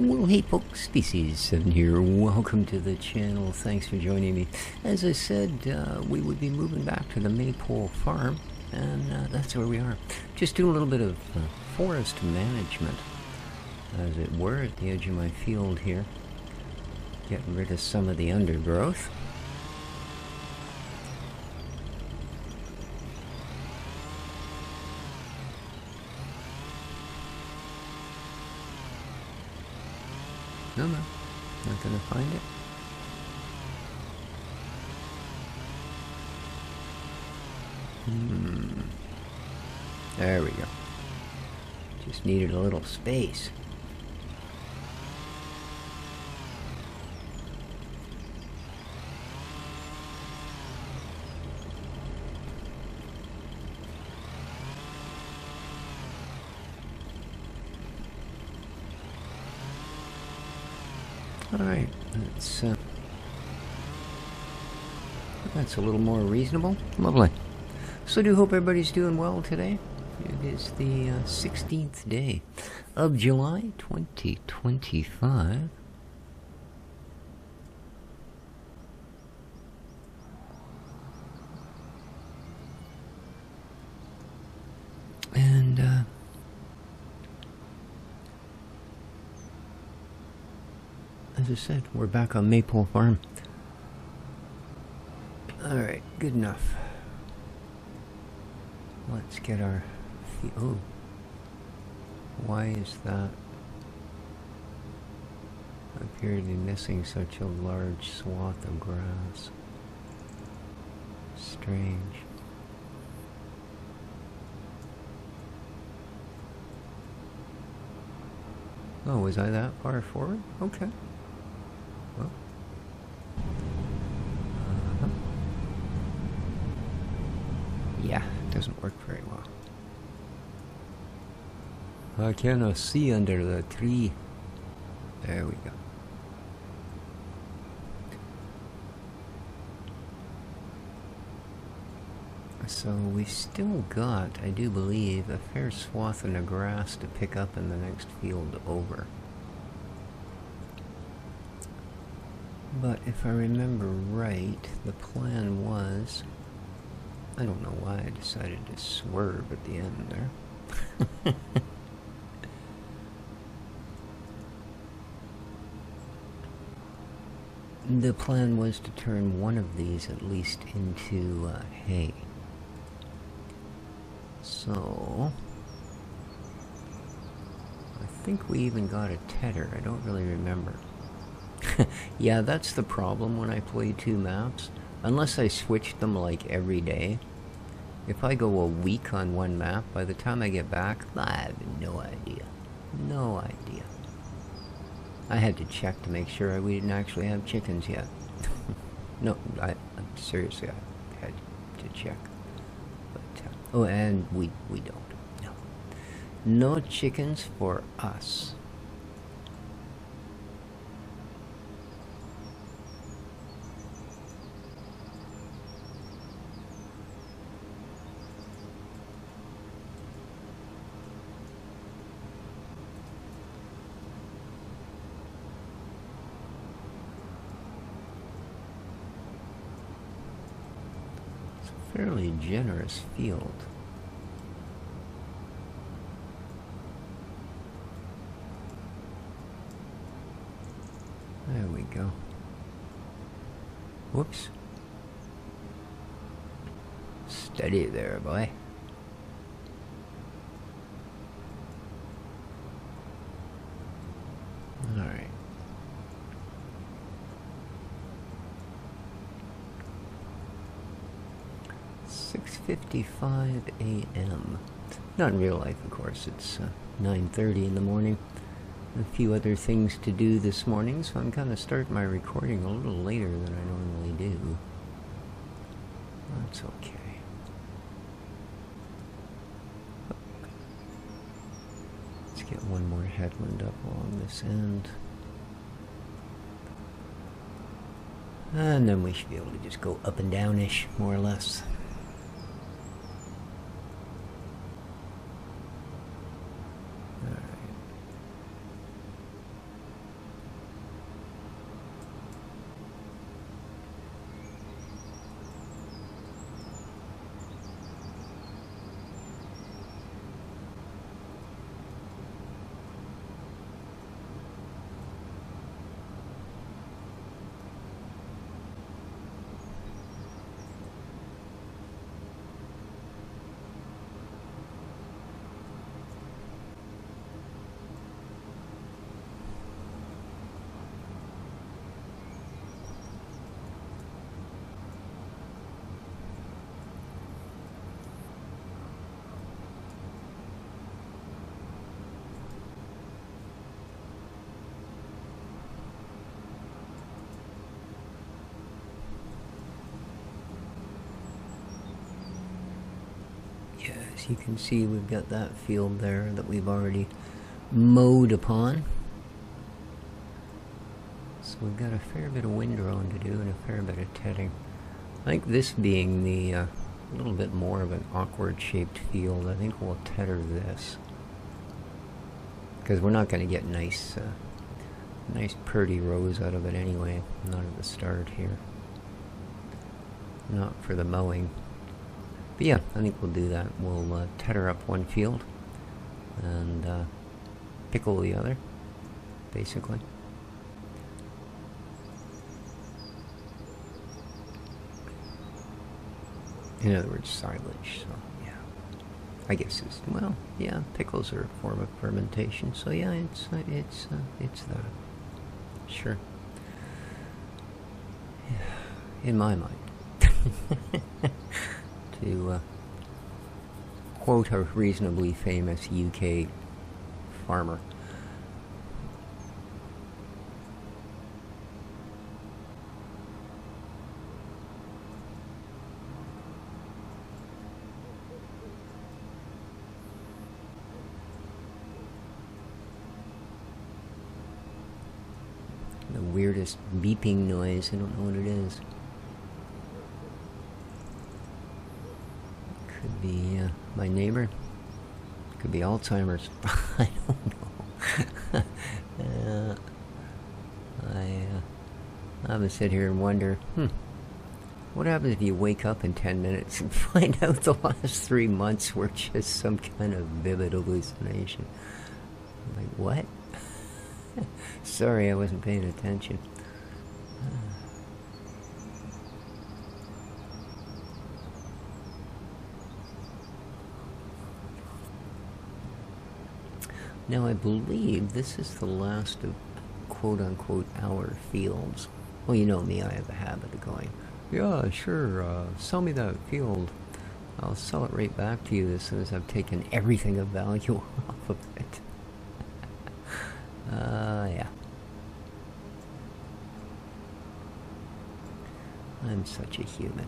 Well, hey folks, this is Seven here. Welcome to the channel. Thanks for joining me. As I said, we would be moving back to the Maypole Farm, and that's where we are. Just doing a little bit of forest management, as it were, at the edge of my field here. Getting rid of some of the undergrowth. No, not gonna find it. There we go. Just needed a little space. Alright, that's a little more reasonable. Lovely. So I do hope everybody's doing well today. It is the 16th day of July 2025. And as I said, we're back on Maypole Farm. Alright, good enough. Let's get our feet. Oh. Why is that? I appear to be missing such a large swath of grass. Strange. Oh, was I that far forward? Okay. Well. Yeah, it doesn't work very well. I cannot see under the tree. There we go. So we've still got, I do believe, a fair swath of the grass to pick up in the next field over. But if I remember right, the plan was... I don't know why I decided to swerve at the end there. The plan was to turn one of these at least into hay. So... I think we even got a tedder. I don't really remember. Yeah, that's the problem when I play two maps. Unless I switch them like every day. If I go a week on one map, by the time I get back, I have no idea. No idea. I had to check to make sure we didn't actually have chickens yet. No, seriously, I had to check. But, oh, and we don't. No. No chickens for us. Fairly generous field. There we go. Whoops. Steady there, boy. All right. .55 a.m. Not in real life, of course. It's 9:30 in the morning. A few other things to do this morning, so I'm kind of starting my recording a little later than I normally do. That's okay. Let's get one more headland up along this end. And then we should be able to just go up and down-ish, more or less. Yeah, as you can see, we've got that field there that we've already mowed upon. So we've got a fair bit of windrow to do and a fair bit of tedding. I think this being the a little bit more of an awkward shaped field, I think we'll tedder this. Because we're not going to get nice purdy rows out of it anyway, not at the start here. Not for the mowing. But yeah, I think we'll do that. We'll tedder up one field and pickle the other, basically. In other words, silage, so yeah. I guess it's, well, yeah, pickles are a form of fermentation, so yeah, it's that. Sure. In my mind. To quote a reasonably famous UK farmer. The weirdest beeping noise, I don't know what it is. Could be my neighbor. Could be Alzheimer's. I don't know. I'm gonna sit here and wonder, what happens if you wake up in 10 minutes and find out the last 3 months were just some kind of vivid hallucination? Like, what? Sorry, I wasn't paying attention. Now, I believe this is the last of quote-unquote our fields. Well, you know me, I have a habit of going, yeah, sure, sell me that field. I'll sell it right back to you as soon as I've taken everything of value off of it. Yeah. I'm such a human.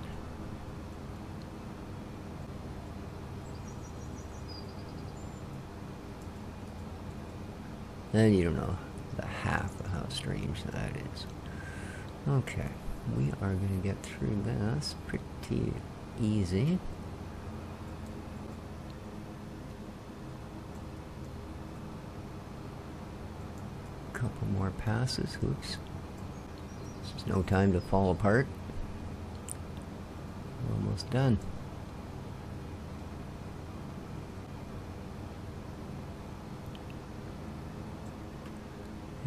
And you don't know the half of how strange that is. Okay, we are going to get through this pretty easy. Couple more passes. Oops. This is no time to fall apart. We're almost done.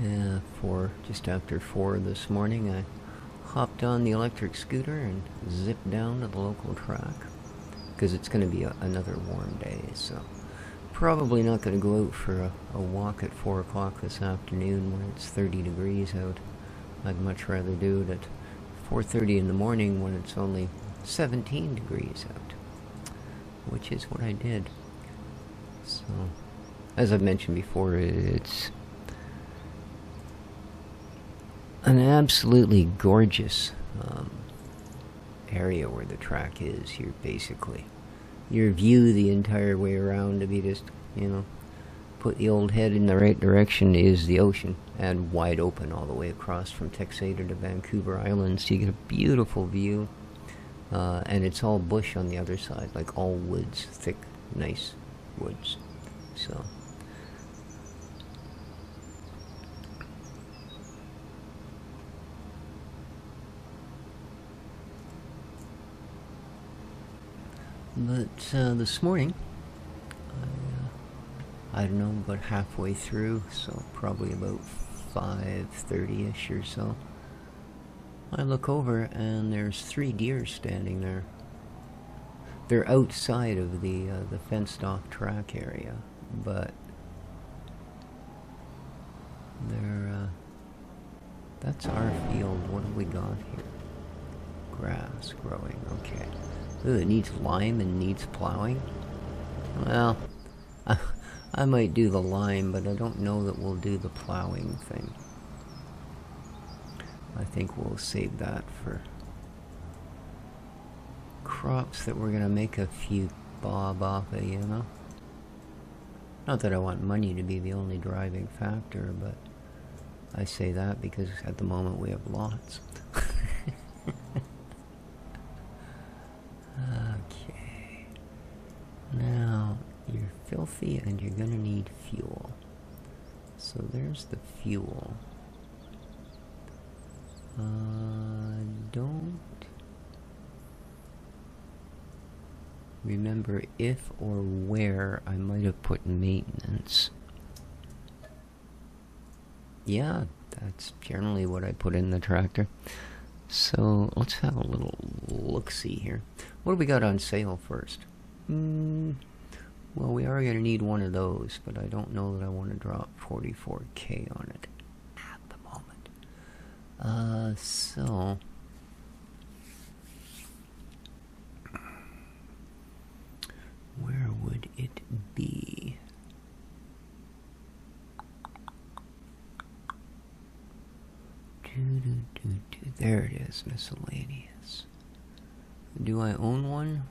Yeah, just after 4 this morning, I hopped on the electric scooter and zipped down to the local track. Because it's going to be another warm day, so probably not going to go out for a walk at 4 o'clock this afternoon when it's 30 degrees out. I'd much rather do it at 4:30 in the morning when it's only 17 degrees out, which is what I did. So, as I've mentioned before, it's an absolutely gorgeous area where the track is. You're basically, your view the entire way around to be just, put the old head in the right direction is the ocean, and wide open all the way across from Texada to Vancouver Island, so you get a beautiful view. And it's all bush on the other side, like all woods, thick, nice woods. So, but this morning, I don't know, about halfway through, so probably about 5:30ish or so, I look over and there's 3 deer standing there. They're outside of the fenced-off track area, but they're that's our field. What have we got here? Grass growing. Okay. Ooh, it needs lime and needs plowing. Well, I might do the lime, but I don't know that we'll do the plowing thing. I think we'll save that for crops that we're going to make a few bob off it, you know? Not that I want money to be the only driving factor, but I say that because at the moment we have lots. Okay. Now, you're filthy and you're gonna need fuel. So there's the fuel. Don't remember if or where I might have put maintenance. Yeah, that's generally what I put in the tractor. So let's have a little look-see here. What do we got on sale first? Well, we are going to need one of those, but I don't know that I want to drop 44K on it at the moment. So where would it be? There it is, miscellaneous. Do I own one?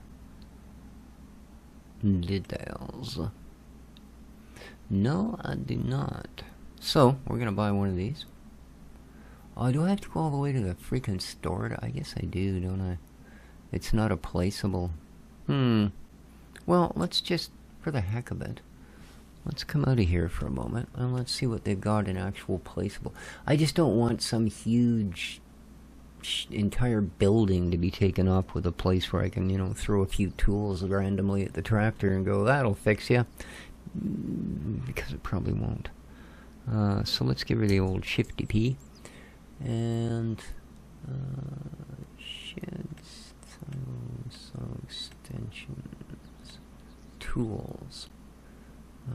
Details. No, I do not. So, we're gonna buy one of these. Oh, do I have to go all the way to the freaking store? I guess I do, don't I? It's not a placeable. Well, let's just, for the heck of it, let's come out of here for a moment and let's see what they've got in actual placeable. I just don't want some huge entire building to be taken up with a place where I can, you know, throw a few tools randomly at the tractor and go, that'll fix you. Because it probably won't. So let's give her the old Shifty P. And sheds, so extensions, tools.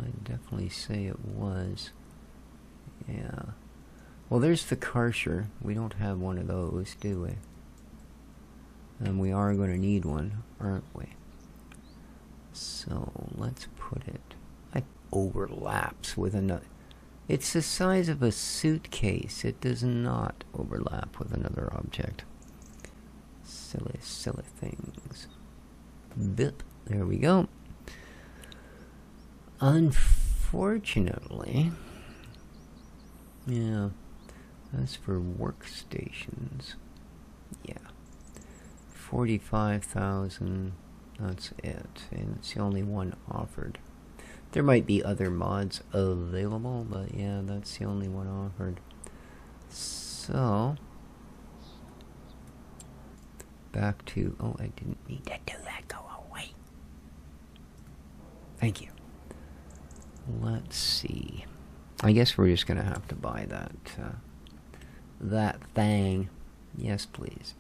I'd definitely say it was. Yeah. Well, there's the Karcher. We don't have one of those, do we? And we are going to need one, aren't we? So, let's put it... It overlaps with another... It's the size of a suitcase. It does not overlap with another object. Silly, silly things. Bip. There we go. Unfortunately... Yeah. As for workstations, yeah, 45,000, that's it, and it's the only one offered. There might be other mods available, but yeah, that's the only one offered. So, back to, oh, I didn't mean to do that, go away. Thank you. Let's see. I guess we're just gonna have to buy that, that thing. Yes, please.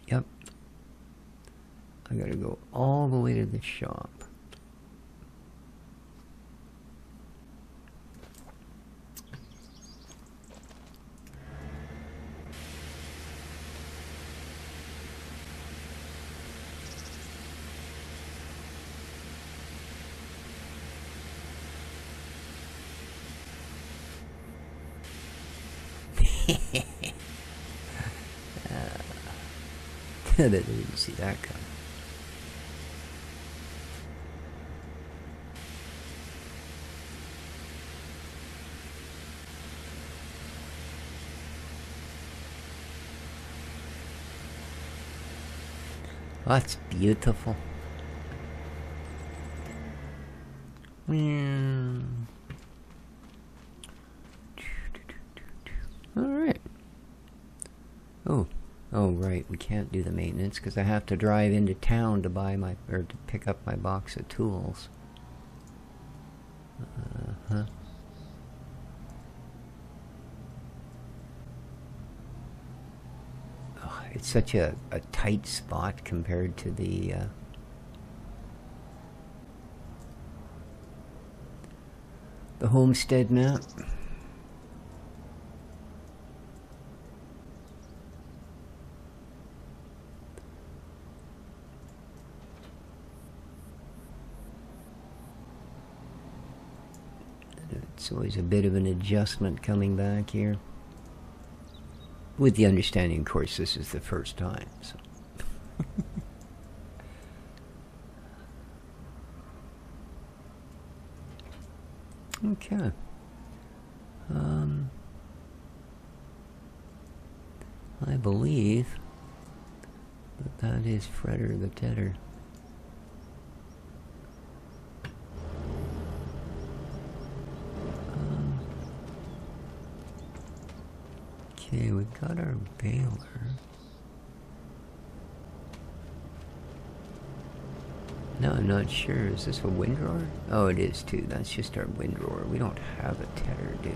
Yep. I gotta go all the way to the shop. I didn't see that coming. That's beautiful. Alright. Oh, right, we can't do the maintenance because I have to drive into town to buy my, or to pick up my box of tools. Oh, it's such a tight spot compared to the homestead map. It's always a bit of an adjustment coming back here. With the understanding, of course, this is the first time, so. Okay. I believe that is Fredder the Tedder. Okay, we've got our baler. No, I'm not sure. Is this a windrower? Oh, it is too. That's just our windrower. We don't have a tedder, do we?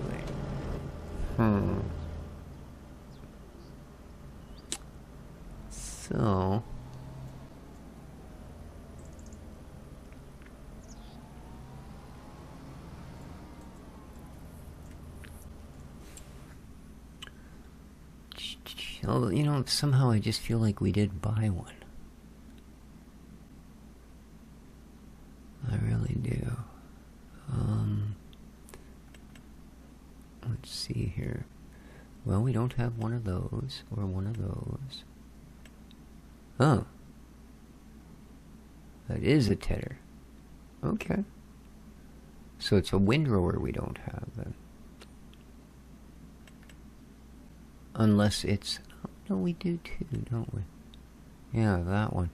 So... Oh, you know, somehow I just feel like we did buy one. I really do. Let's see here. Well, we don't have one of those, or one of those. Oh. That is a tedder. Okay. So it's a windrower we don't have, then. Unless it's... Oh, no, we do too, don't we? Yeah, that one.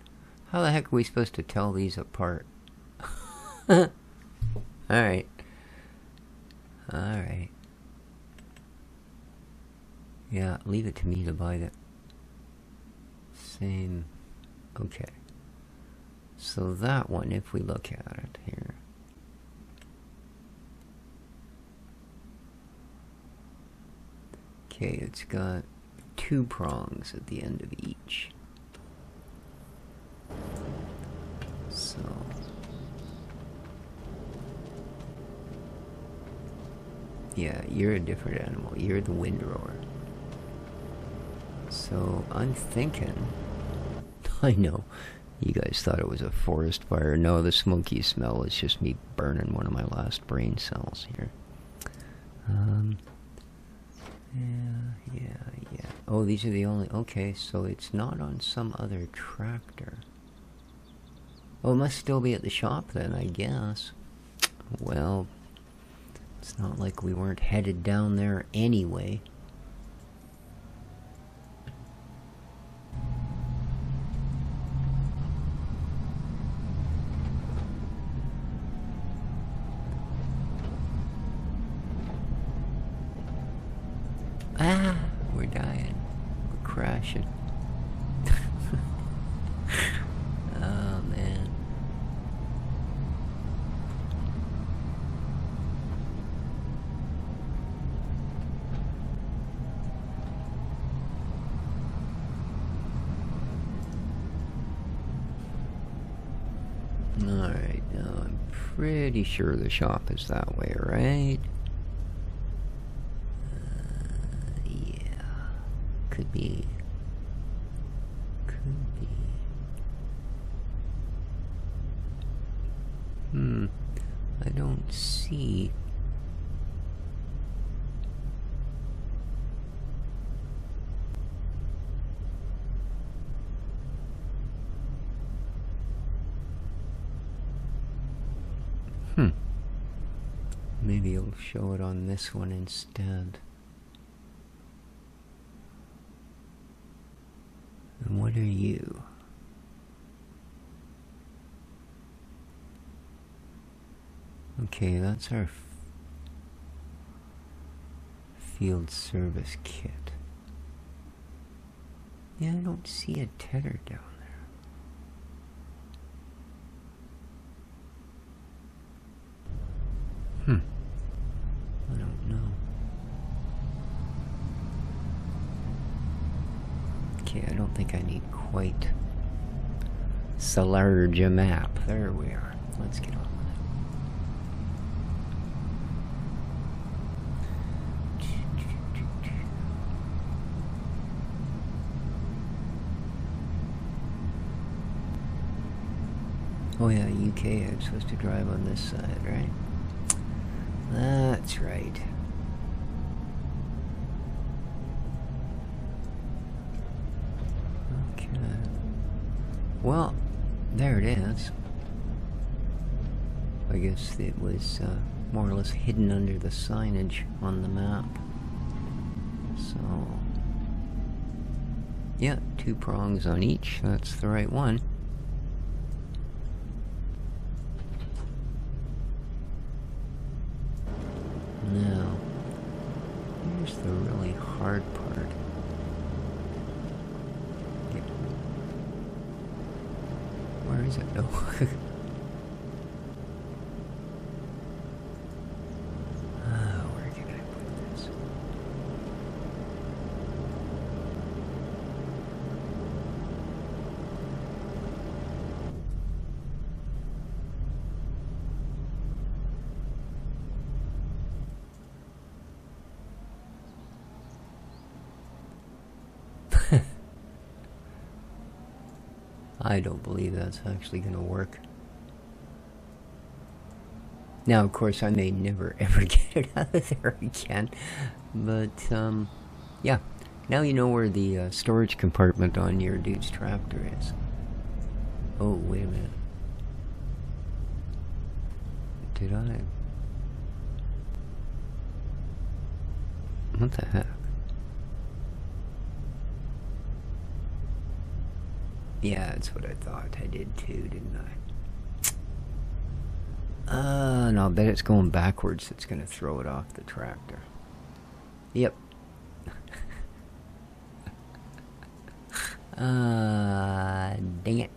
How the heck are we supposed to tell these apart? Alright. Alright. Yeah, leave it to me to buy that. Same. Okay. So that one, if we look at it here. Okay, it's got 2 prongs at the end of each. So... yeah, you're a different animal. You're the windrower. So, I'm thinking... I know, you guys thought it was a forest fire. No, the smoky smell is just me burning one of my last brain cells here. Yeah. Oh, these are the only... okay, so it's not on some other tractor. Oh, it must still be at the shop then, I guess. Well, it's not like we weren't headed down there anyway. Ah, we're dying. We're crashing. Oh, man. Alright, now I'm pretty sure the shop is that way, right? Yeah. Could be. Could be. I don't see... Maybe you'll show it on this one instead. And what are you? Okay, that's our field service kit. Yeah, I don't see a tedder down there. I don't know. Okay, I don't think I need quite so large a map. There we are. Let's get on with it. Oh yeah, UK, I'm supposed to drive on this side, right? That Well, there it is. I guess it was more or less hidden under the signage on the map. So, yeah, 2 prongs on each. That's the right one. Now, here's the really hard part. Where is it? Oh. Where can I put this? I don't believe that's actually going to work. Now, of course, I may never ever get it out of there again. But, yeah. Now you know where the storage compartment on your dude's tractor is. Oh, wait a minute. Did I? What the heck? Yeah, that's what I thought. I did too, didn't I? And I'll bet it's going backwards. It's going to throw it off the tractor. Yep. Dang it.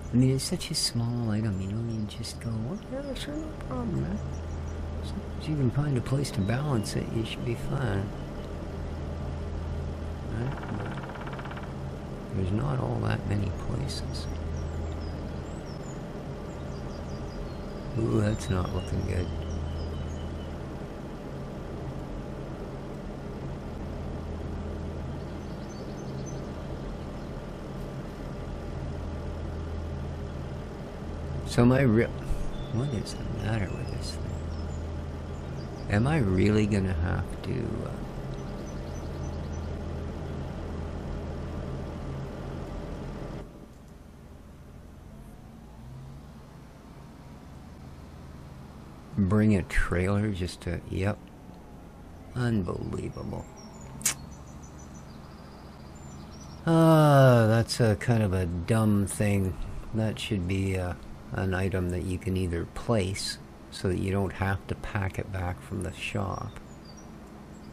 I mean, it's such a small item, you don't even just go, well, yeah, sure, no problem, man. As long as you can find a place to balance it, you should be fine. Right? But there's not all that many places. Ooh, that's not looking good. So am I what is the matter with this thing? Am I really gonna have to bring a trailer just to, yep. Unbelievable. That's a kind of a dumb thing. That should be an item that you can either place so that you don't have to pack it back from the shop,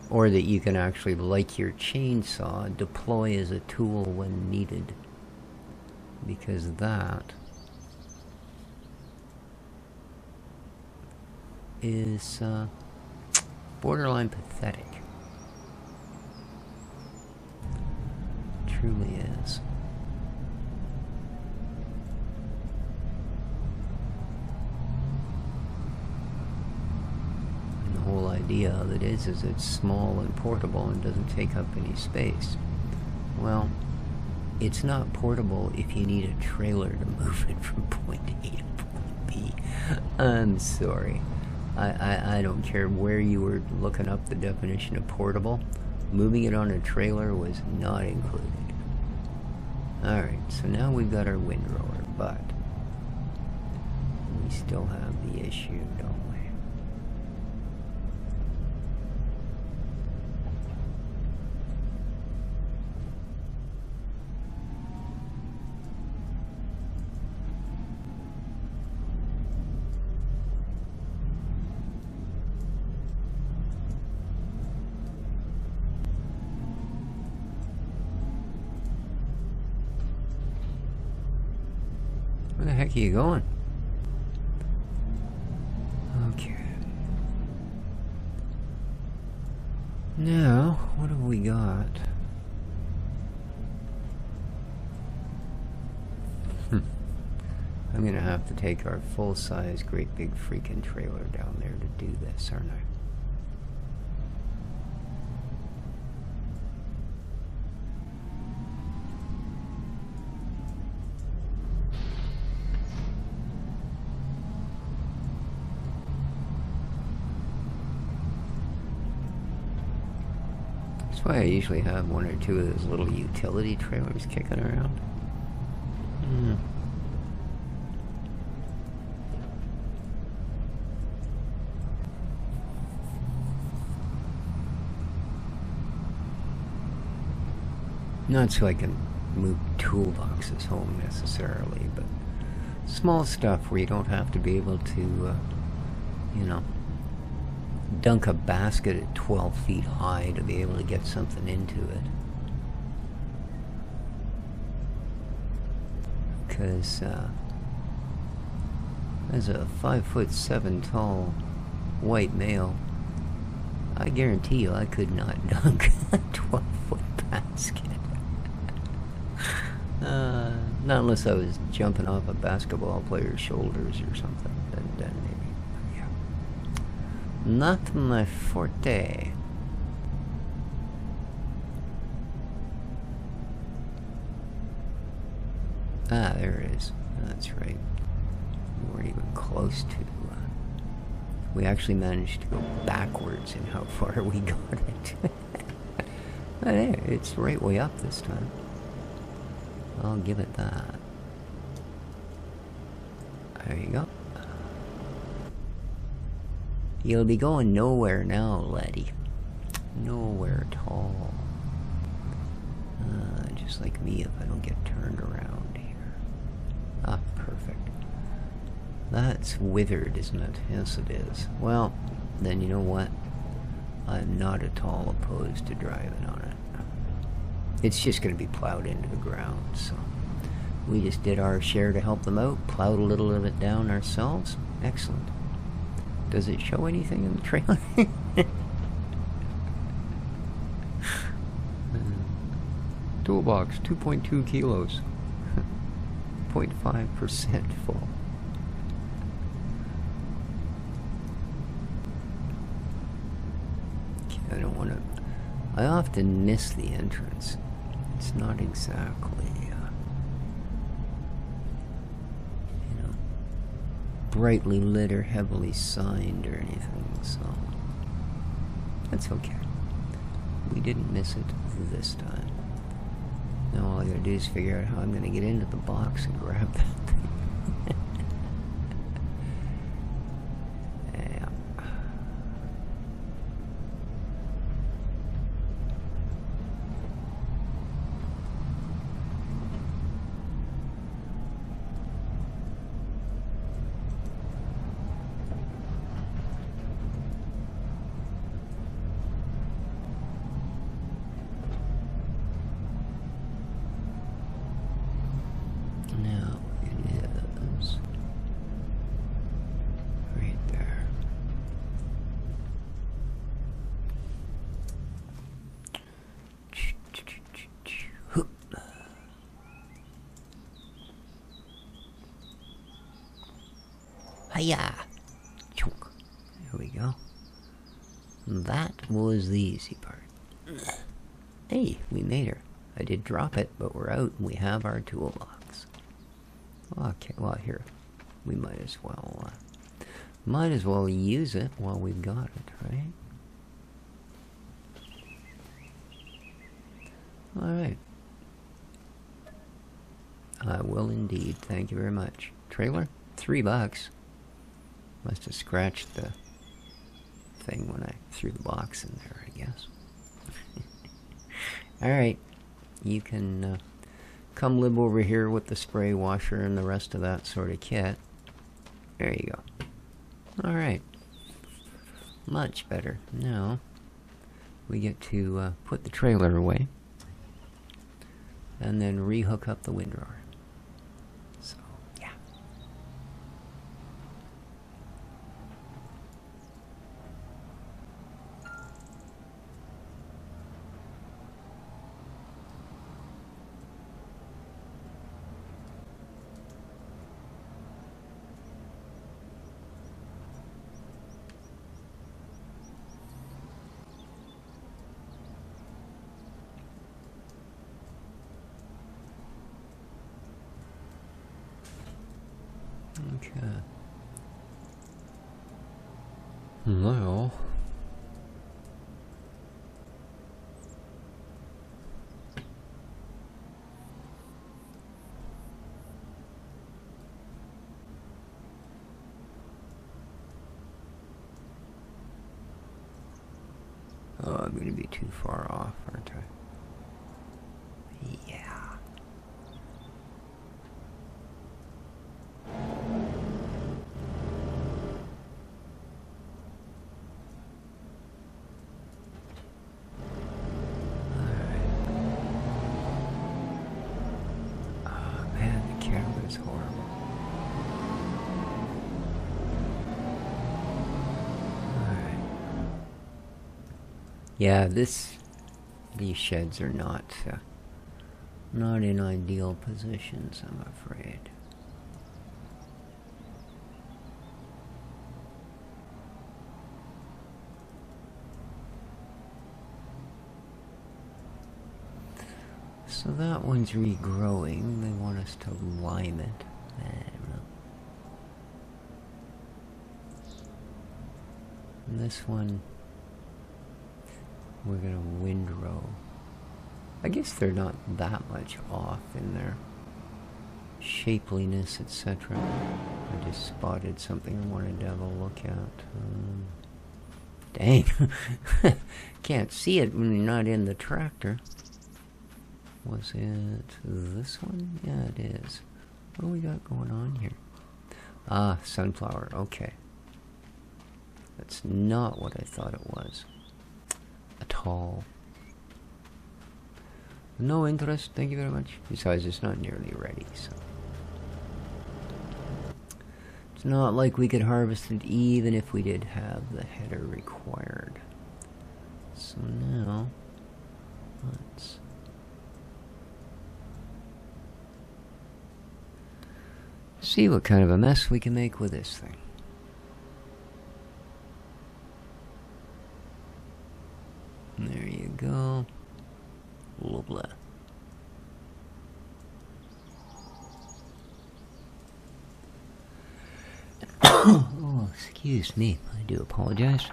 or that you can actually, like your chainsaw, deploy as a tool when needed. Because that is borderline pathetic. It truly is. The whole idea of it is it's small and portable and doesn't take up any space. Well, it's not portable if you need a trailer to move it from point A to point B. I'm sorry. I don't care where you were looking up the definition of portable. Moving it on a trailer was not included. Alright, so now we've got our windrower, but we still have the issue, don't we? Where the heck are you going? Okay. Now, what have we got? I'm gonna have to take our full-size, great big freaking trailer down there to do this, aren't I? That's why I usually have one or two of those little utility trailers kicking around. Not so I can move toolboxes home necessarily, but small stuff where you don't have to be able to, you know, dunk a basket at 12 feet high to be able to get something into it. Because as a 5'7" tall white male, I guarantee you I could not dunk a 12-foot basket. Not unless I was jumping off a basketball player's shoulders or something. Then maybe. Yeah. Not my forte. Ah, there it is. That's right. We weren't even close to... we actually managed to go backwards in how far we got it. But hey, it's right way up this time. I'll give it that. There you go. You'll be going nowhere now, laddie. Nowhere at all. Just like me if I don't get turned around here. Ah, perfect. That's withered, isn't it? Yes, it is. Well, then you know what? I'm not at all opposed to driving on it. It's just going to be plowed into the ground, so we just did our share to help them out, plowed a little of it down ourselves. Excellent. Does it show anything in the trailer? Toolbox, 2.2 kilos. 0.5% full. I don't want to... I often miss the entrance. It's not exactly, you know, brightly lit or heavily signed or anything, so that's okay. We didn't miss it this time. Now all I gotta do is figure out how I'm gonna get into the box and grab that thing. Hiya! Chunk. There we go. That was the easy part. Hey, we made her. I did drop it, but we're out and we have our toolbox. Okay, well here, we might as well use it while we've got it, right? Alright. I will indeed, thank you very much. Trailer? $3. Must have scratched the thing when I threw the box in there, I guess. Alright, you can come live over here with the spray washer and the rest of that sort of kit. There you go. Alright. Much better. Now, we get to put the trailer away and then re-hook up the windrower. So, yeah. Okay. Now, I'm going to be too far off, aren't I? Yeah. Yeah, these sheds are not in ideal positions, I'm afraid. So that one's regrowing. They want us to lime it. I don't know. And this one, we're gonna windrow. I guess they're not that much off in their shapeliness, etc. I just spotted something I wanted to have a look at. Dang. Can't see it when you're not in the tractor. Was it this one? Yeah, it is. What do we got going on here? Ah, sunflower. Okay. That's not what I thought it was. At all. No interest, thank you very much. Besides, it's not nearly ready, so. It's not like we could harvest it even if we did have the header required. So now, let's see what kind of a mess we can make with this thing. There you go. Blah, blah. Oh, excuse me. I do apologize.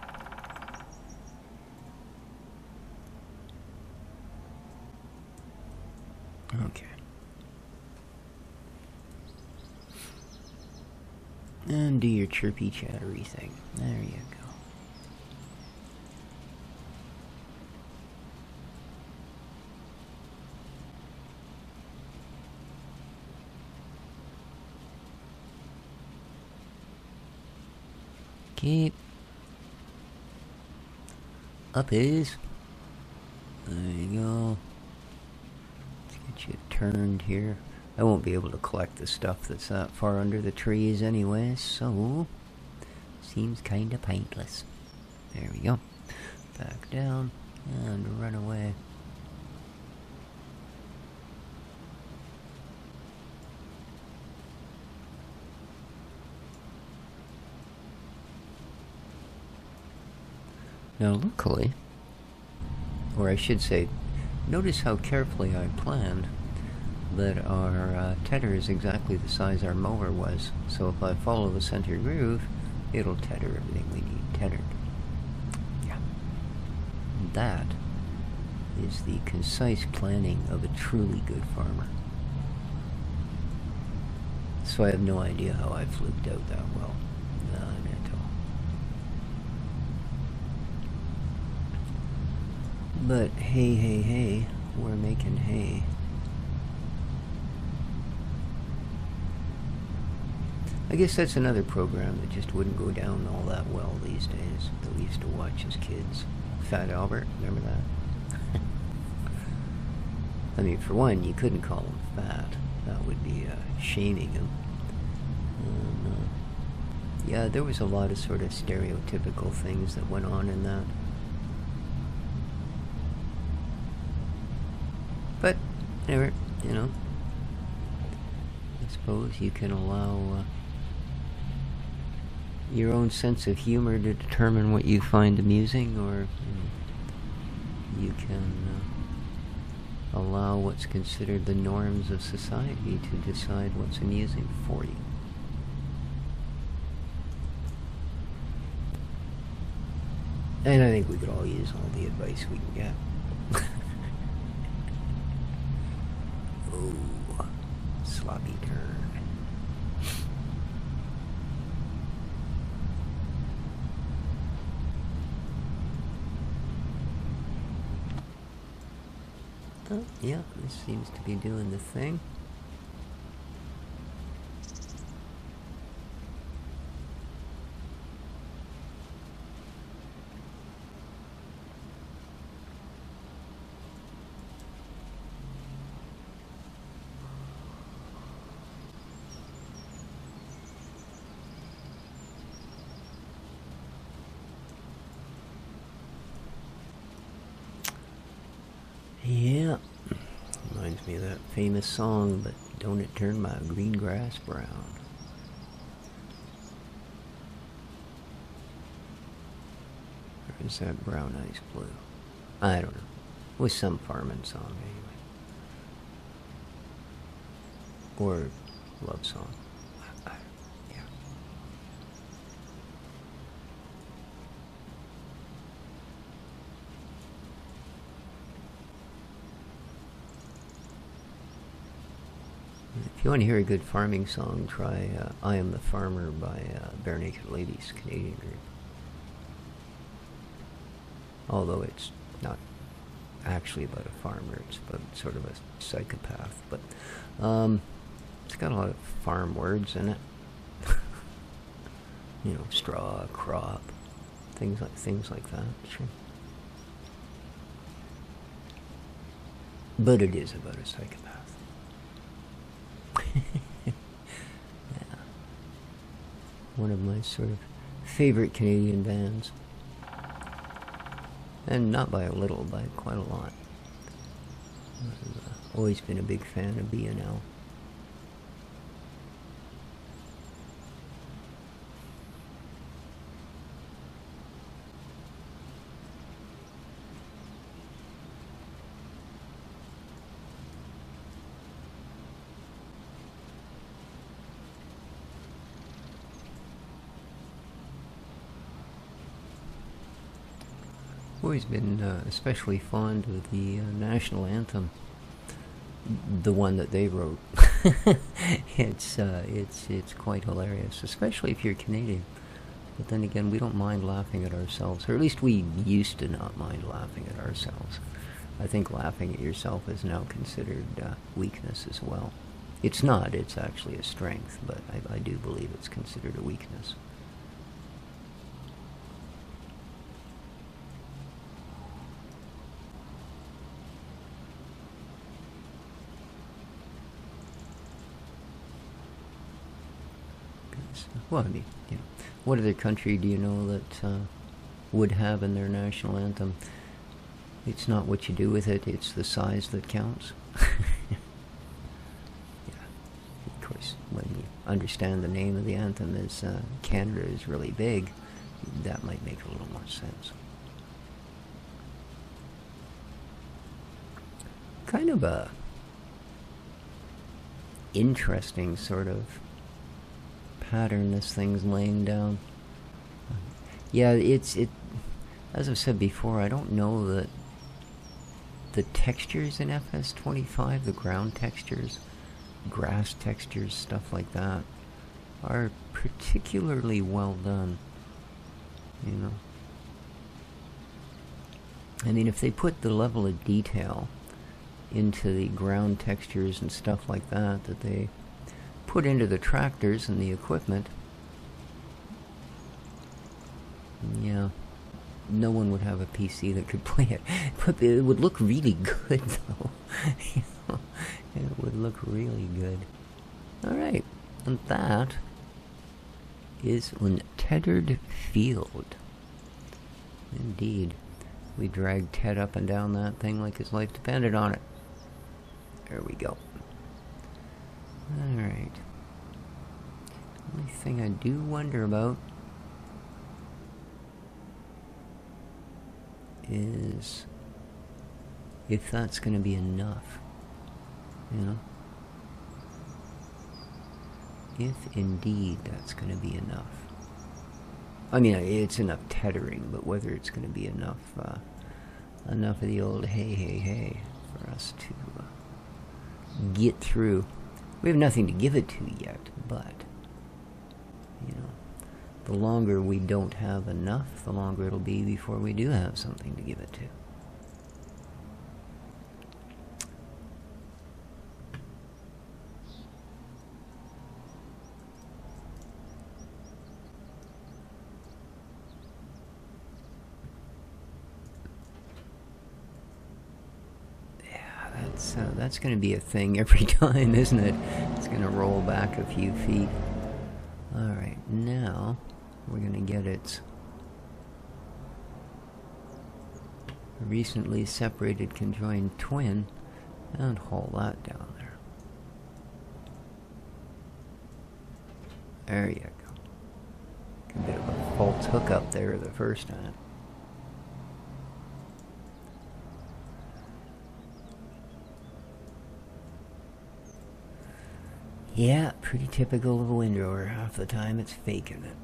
Okay. And do your chirpy chattery thing. There you go. Okay. Up is. There you go. Let's get you turned here. I won't be able to collect the stuff that's that far under the trees anyway, so seems kind of pointless. There we go. Back down and run away. Now luckily, or I should say, notice how carefully I planned that our tedder is exactly the size our mower was. So if I follow the center groove, it'll tedder everything we need teddered. Yeah. And that is the concise planning of a truly good farmer. So I have no idea how I fluked out that well. None at all. But hey, hey, hey, we're making hay. I guess that's another program that just wouldn't go down all that well these days that we used to watch as kids. Fat Albert, remember that? I mean, for one, you couldn't call him fat. That would be shaming him. Yeah, there was a lot of sort of stereotypical things that went on in that. But, anyway, you know, I suppose you can allow your own sense of humor to determine what you find amusing, or you can allow what's considered the norms of society to decide what's amusing for you. And I think we could all use all the advice we can get. Oh, sloppy turn. Oh, yeah, this seems to be doing the thing. Yeah, reminds me of that famous song, but don't it turn my green grass brown? Or is that brown ice blue? I don't know. It was some farming song anyway. Or love song. Yeah. If you want to hear a good farming song, try I Am the Farmer by Bare Naked Ladies, Canadian group. Although it's not actually about a farmer, it's about sort of a psychopath. But it's got a lot of farm words in it. You know, straw, crop, things like that. Sure. But it is about a psychopath. Yeah. One of my sort of favorite Canadian bands. And not by a little, by quite a lot. I've always been a big fan of B&L. Always been especially fond of the national anthem, the one that they wrote. It's quite hilarious, especially if you're Canadian. But then again, we don't mind laughing at ourselves, or at least we used to not mind laughing at ourselves. I think laughing at yourself is now considered weakness as well. It's not; it's actually a strength, but I do believe it's considered a weakness. Well, I mean, you know, what other country do you know that would have in their national anthem, it's not what you do with it, it's the size that counts? Yeah. Of course, when you understand the name of the anthem is Canada is really big, that might make a little more sense. Kind of a interesting sort of pattern this thing's laying down. Yeah, it. As I've said before, I don't know that the textures in FS25, the ground textures, grass textures, stuff like that, are particularly well done. You know, I mean, if they put the level of detail into the ground textures and stuff like that that they put into the tractors and the equipment, yeah, no one would have a PC that could play it. But it would look really good, though. You know, it would look really good. Alright, and that is Untethered Field. Indeed. We dragged Ted up and down that thing like his life depended on it. There we go. Alright. Only thing I do wonder about is if that's going to be enough. You know? If indeed that's going to be enough. I mean, it's enough tethering, but whether it's going to be enough, enough of the old hey for us to get through. We have nothing to give it to yet, but, you know, the longer we don't have enough, the longer it'll be before we do have something to give it that's going to be a thing every time, isn't it? It's going to roll back a few feet. Alright, now we're going to get its recently separated conjoined twin and haul that down there. There you go. A bit of a false hookup there the first time. Yeah, pretty typical of a windrower. Half the time it's faking it.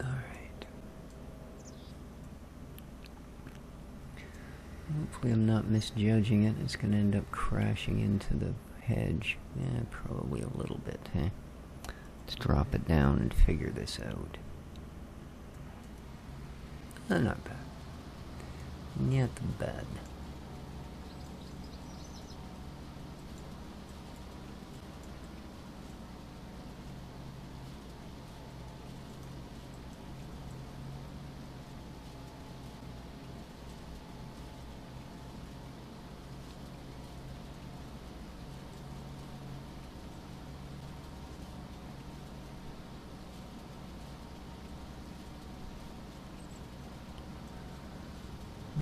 Alright. Hopefully I'm not misjudging it. It's going to end up crashing into the hedge. Yeah, probably a little bit, huh? Let's drop it down and figure this out. Not bad. Not bad.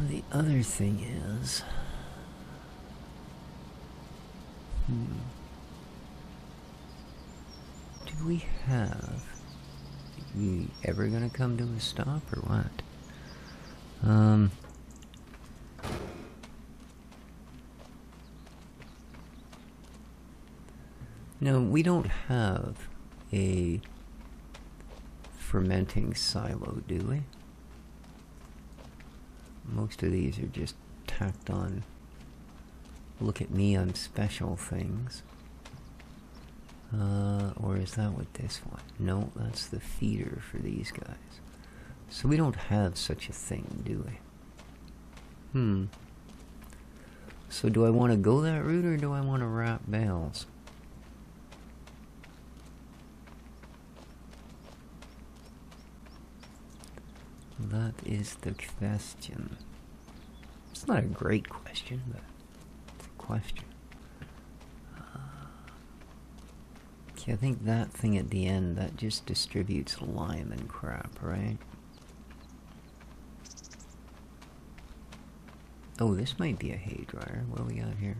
The other thing is, do we have? Are we ever gonna come to a stop or what? No, we don't have a fermenting silo, do we? Most of these are just tacked on. Look at me on special things. Or is that what this one? No, that's the feeder for these guys. So we don't have such a thing, do we? So do I want to go that route or do I want to wrap bales? That is the question. It's not a great question, but it's a question. Okay, I think that thing at the end, that just distributes lime and crap, right? Oh, this might be a hay dryer. What do we got here?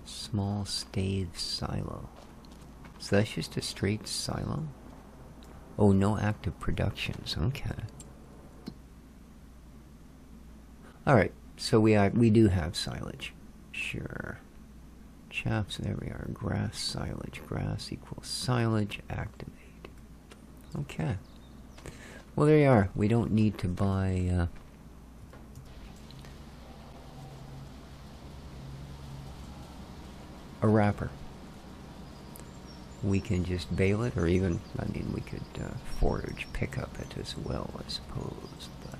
Small stave silo. So that's just a straight silo? Oh, no active productions. Okay. Alright, so we do have silage. Sure. Chaps, there we are. Grass, silage. Grass equals silage, activate. Okay. Well, there you are. We don't need to buy a wrapper. We can just bale it, or even, I mean, we could forage pick up it as well, I suppose, but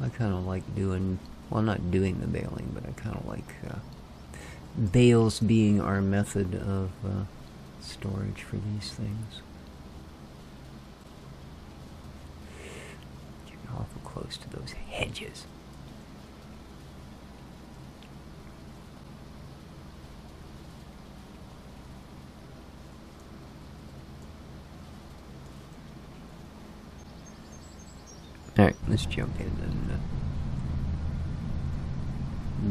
I kind of like doing, well, not doing the baling, but I kind of like bales being our method of storage for these things. Awful close to those hedges. Alright, let's jump in and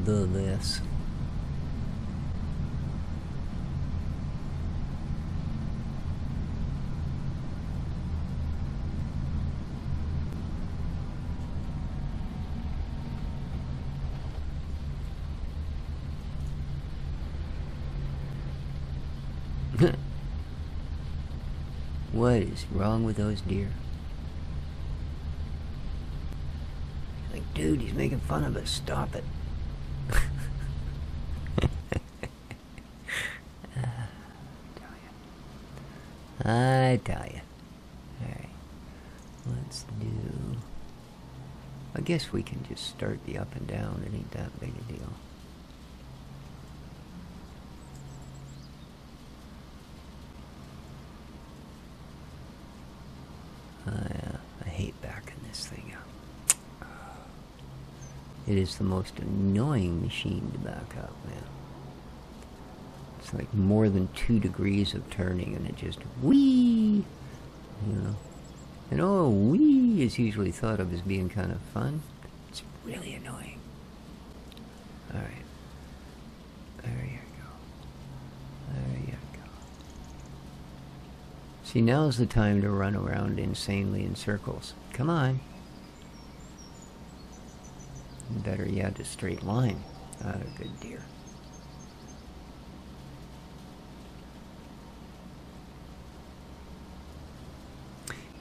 do this. What is wrong with those deer? Like, dude, he's making fun of us. Stop it. I tell you. Alright. let's do... I guess we can just start the up and down. It ain't that big a deal. I hate backing this thing up. It is the most annoying machine to back up, man. It's like more than 2 degrees of turning and it just whee, you know. And oh, whee is usually thought of as being kind of fun. It's really annoying. Alright. There you go. There you go. See, now's the time to run around insanely in circles. Come on. Better yet, a straight line. Ah, a good deer.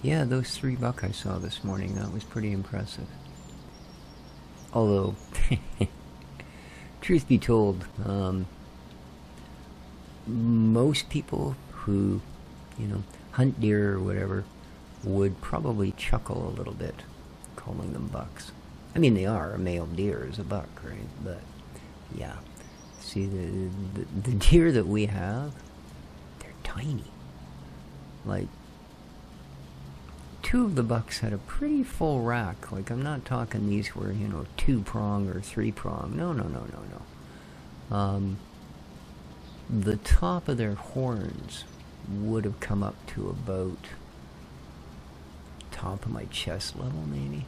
Yeah, those 3 buck I saw this morning, that was pretty impressive. Although, truth be told, most people who, you know, hunt deer or whatever would probably chuckle a little bit calling them bucks. I mean, they are. A male deer is a buck, right? But, yeah. See, the deer that we have, they're tiny. Like, 2 of the bucks had a pretty full rack. Like, I'm not talking these were, you know, 2-prong or 3-prong. No. The top of their horns would have come up to about top of my chest level, maybe,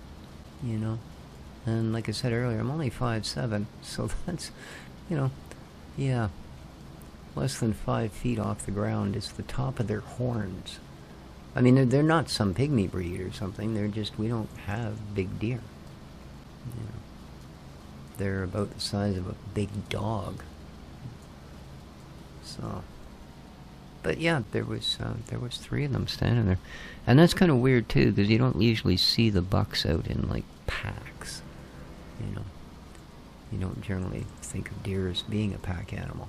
you know. And like I said earlier, I'm only 5'7", so that's, you know, yeah, less than 5 feet off the ground is the top of their horns. I mean, they're not some pygmy breed or something. They're just, we don't have big deer. You know, they're about the size of a big dog. So, but yeah, there was 3 of them standing there, and that's kind of weird too, because you don't usually see the bucks out in like packs. You know, you don't generally think of deer as being a pack animal.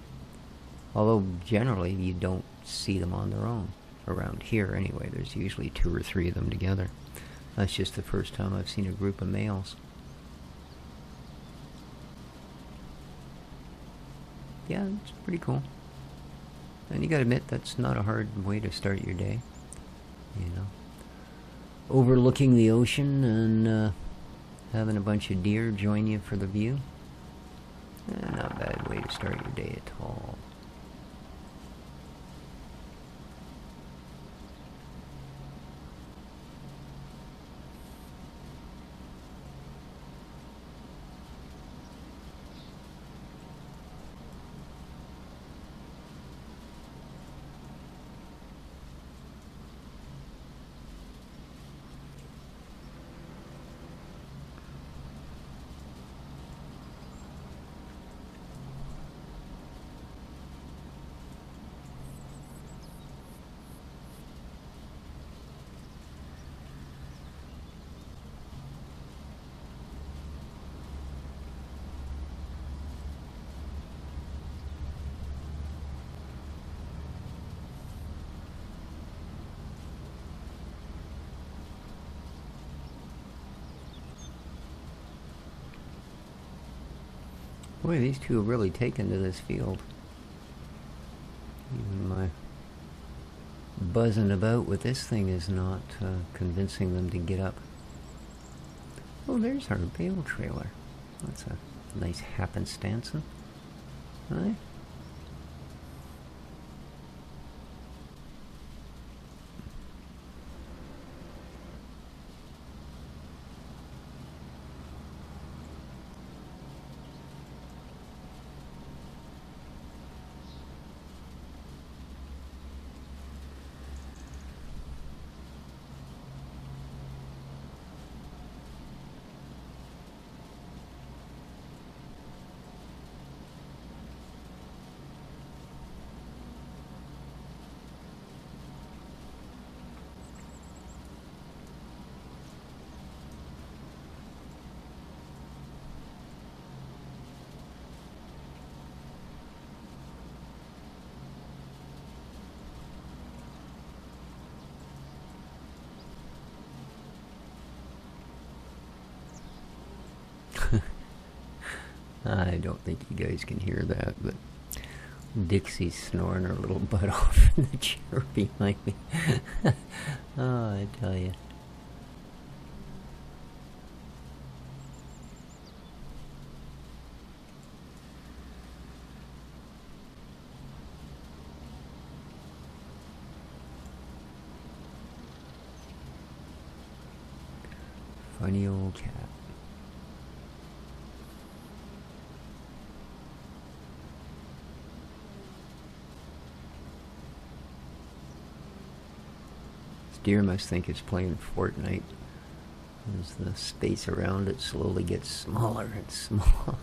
Although generally you don't see them on their own. Around here anyway, there's usually 2 or 3 of them together. That's just the first time I've seen a group of males. Yeah, it's pretty cool. And you gotta admit, that's not a hard way to start your day. You know, overlooking the ocean and having a bunch of deer join you for the view. Not a bad way to start your day at all. Boy, these 2 have really taken to this field. Even my buzzing about with this thing is not convincing them to get up. Oh, there's our bale trailer. That's a nice happenstance, right? I don't think you guys can hear that, but Dixie's snoring her little butt off in the chair behind me. Oh, I tell you. Funny old cat. This deer must think it's playing Fortnite, as the space around it slowly gets smaller and smaller.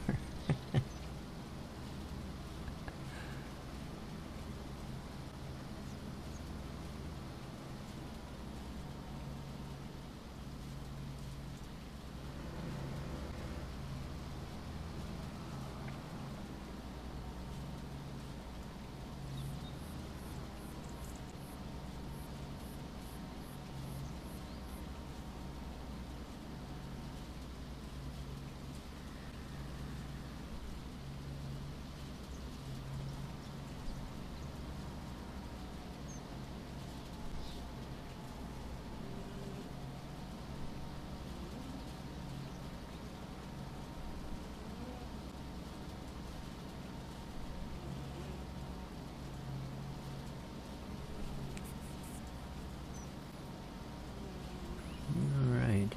Alright.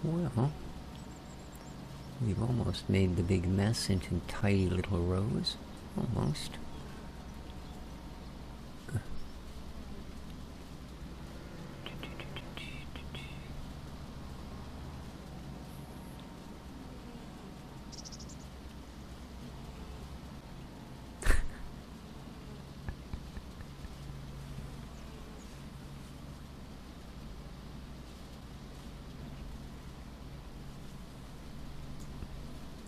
Well, we've almost made the big mess into tidy little rows. Almost.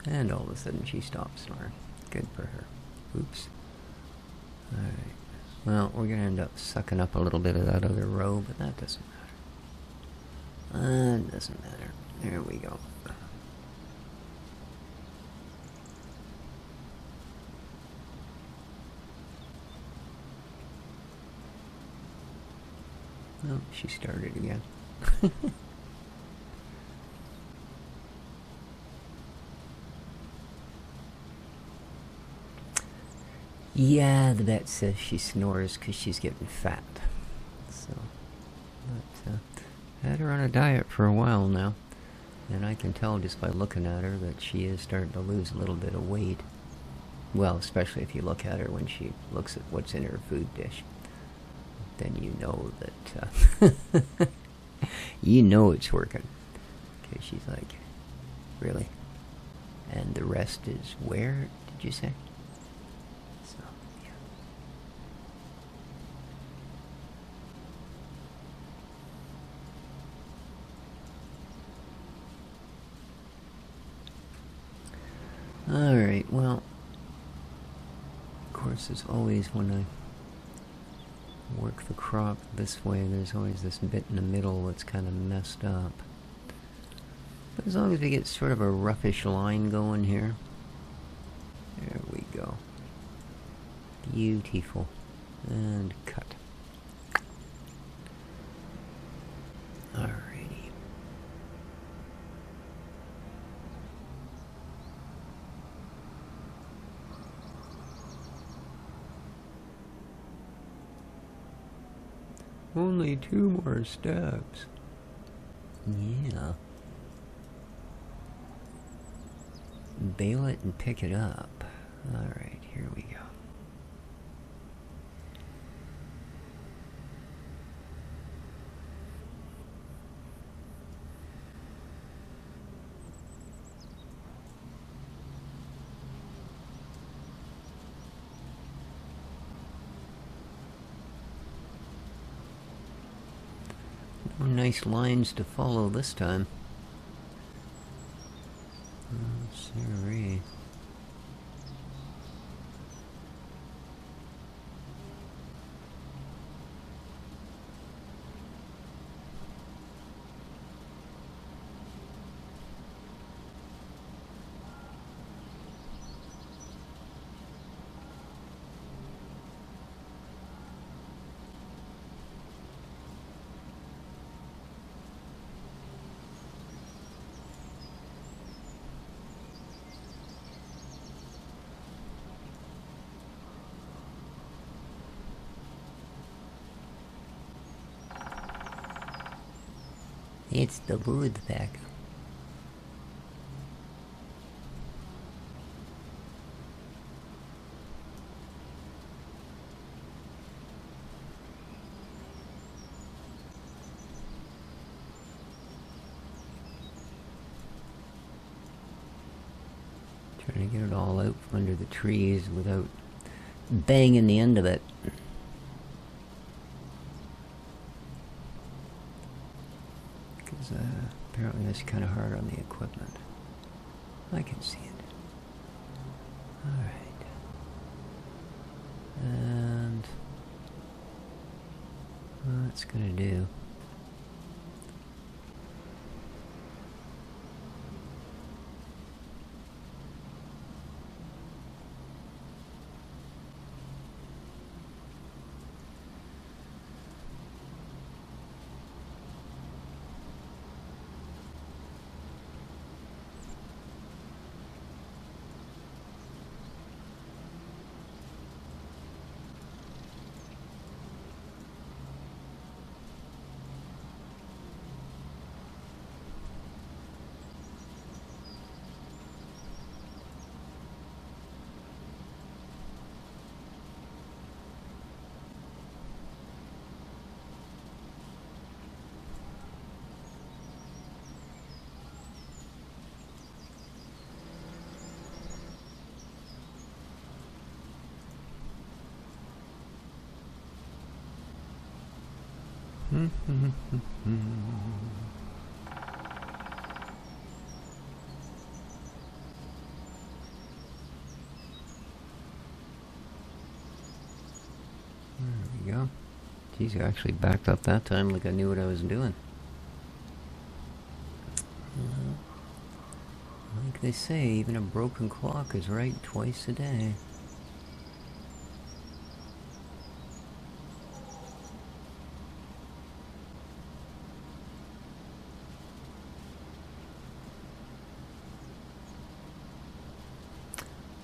And all of a sudden she stops snoring. Good for her. Oops. Alright. Well, we're going to end up sucking up a little bit of that other row, but that doesn't matter. That doesn't matter. There we go. Oh, she started again. Yeah, the vet says she snores because she's getting fat. So, but had her on a diet for a while now, and I can tell just by looking at her that she is starting to lose a little bit of weight. Well, especially if you look at her when she looks at what's in her food dish. Then you know that you know it's working. Okay, she's like, really? And the rest is where, did you say? So, yeah. Alright, well, of course, as always, when I work the crop this way, there's always this bit in the middle that's kind of messed up. But as long as we get sort of a roughish line going here, there we go. Beautiful. And cut. Alrighty. Only 2 more steps. Yeah. Bale it and pick it up. Alright, here we go. Nice lines to follow this time. Sorry. It's the woodpecker. Trying to get it all out from under the trees without banging the end of it. Because apparently that's kind of hard on the equipment. I can see it. Alright. And that's gonna do. There we go. Geez, I actually backed up that time like I knew what I was doing. Like they say, even a broken clock is right twice a day.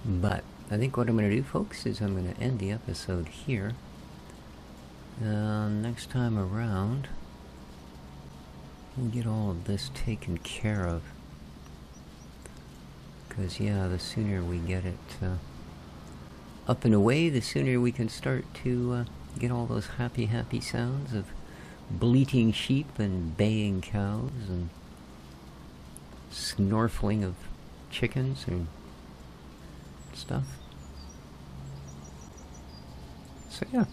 But I think what I'm going to do, folks, is I'm going to end the episode here. Next time around, we'll get all of this taken care of. Because, yeah, the sooner we get it up and away, the sooner we can start to get all those happy, happy sounds of bleating sheep and baying cows and snorfling of chickens and stuff. So yeah,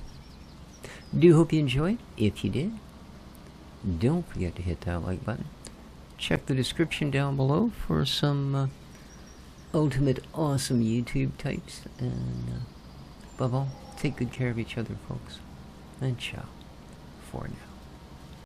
do hope you enjoyed. If you did, don't forget to hit that like button. Check the description down below for some ultimate awesome YouTube types, and above all, take good care of each other, folks, and ciao for now.